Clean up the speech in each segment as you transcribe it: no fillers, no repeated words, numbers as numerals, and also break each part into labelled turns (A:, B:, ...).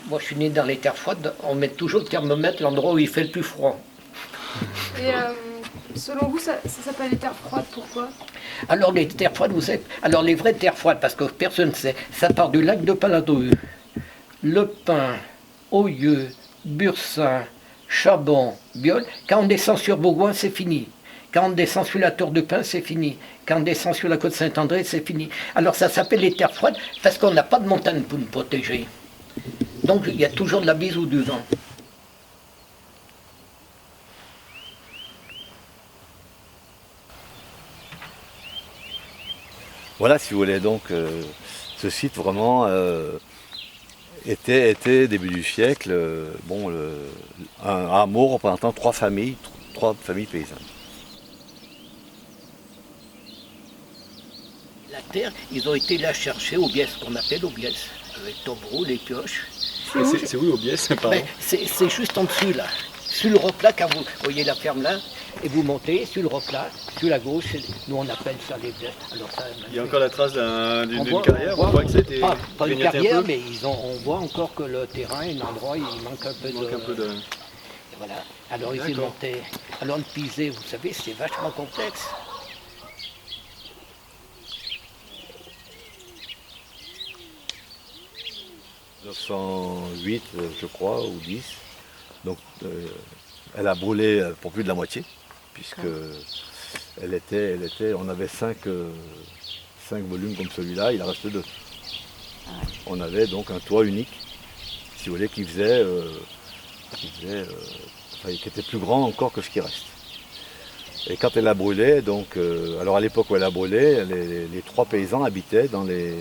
A: Moi, je suis né dans les terres froides. On met toujours le thermomètre à l'endroit où il fait le plus froid.
B: Et selon vous, ça s'appelle les terres froides, pourquoi?
A: Alors, les terres froides, vous savez, alors les vraies terres froides, parce que personne ne sait, ça part du lac de Paladru. Le Pin, Oyeux, Bursin, Chabon, Biol. Quand on descend sur Bourgoin, c'est fini. Quand on descend sur la tour de Pin, c'est fini. Quand on descend sur la côte Saint-André, c'est fini. Alors ça s'appelle les terres froides parce qu'on n'a pas de montagne pour nous protéger. Donc il y a toujours de la bise ou du vent.
C: Voilà, si vous voulez, donc ce site vraiment était début du siècle, un hameau représentant trois familles paysannes.
A: La terre, ils ont été la chercher au Biès, qu'on appelle au Biès, avec tombereau, les pioches.
D: C'est où au Biès, pardon?
A: C'est juste en dessous là. Sur le roc là, quand vous voyez la ferme là, et vous montez sur le roc là, sur la gauche, nous on appelle ça les Biès. Alors, ça,
D: Il y a encore la trace d'une
A: voit-
D: carrière, on voit que ça a été
A: pas une
D: grignoté
A: carrière,
D: un peu.
A: mais on voit encore que le terrain est un endroit, il manque un peu
D: Il manque un peu de...
A: Voilà. Alors ils y
D: D'accord.
A: montaient. Alors le pisé, vous savez, c'est vachement complexe.
C: En 1908, je crois, ou 10. Donc elle a brûlé pour plus de la moitié, puisque on avait 5 volumes comme celui-là, il en reste 2. On avait donc un toit unique, si vous voulez, qui était plus grand encore que ce qui reste. Et quand elle a brûlé, donc, alors à l'époque où elle a brûlé, les 3 paysans habitaient dans les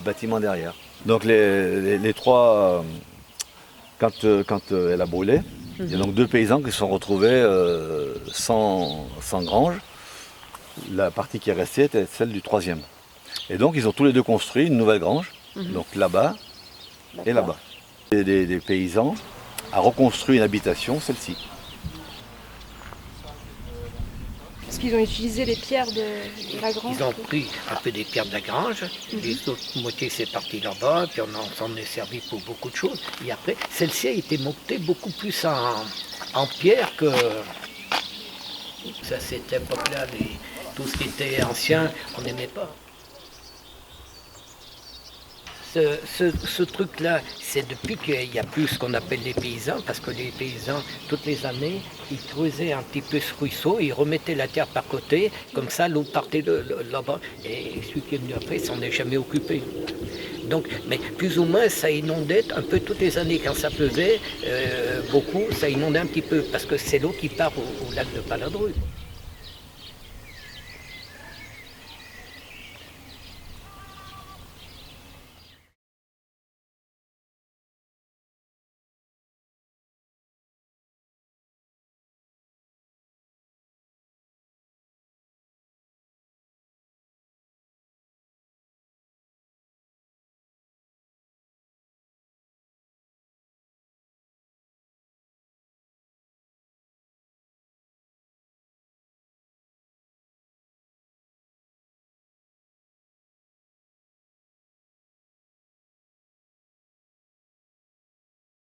C: bâtiments derrière. Donc les 3, quand elle a brûlé, il y a donc 2 paysans qui se sont retrouvés sans grange. La partie qui est restée était celle du 3e. Et donc ils ont tous les 2 construit une nouvelle grange, donc là-bas et là-bas. Et des paysans a reconstruit une habitation, celle-ci.
B: Est-ce qu'ils ont utilisé les pierres de la grange?
A: Ils ont pris un peu des pierres de la grange, les autres moitiés c'est parti là-bas, puis on s'en est servi pour beaucoup de choses. Et après, celle-ci a été montée beaucoup plus en pierre que... Ça, cette époque-là, tout ce qui était ancien, on n'aimait pas. Ce truc-là, c'est depuis qu'il n'y a plus ce qu'on appelle les paysans, parce que les paysans, toutes les années, ils creusaient un petit peu ce ruisseau, ils remettaient la terre par côté, comme ça l'eau partait là-bas, et celui qui est venu après s'en est jamais occupé. Donc, mais plus ou moins, ça inondait un peu toutes les années. Quand ça pleuvait, beaucoup, ça inondait un petit peu, parce que c'est l'eau qui part au lac de Paladru.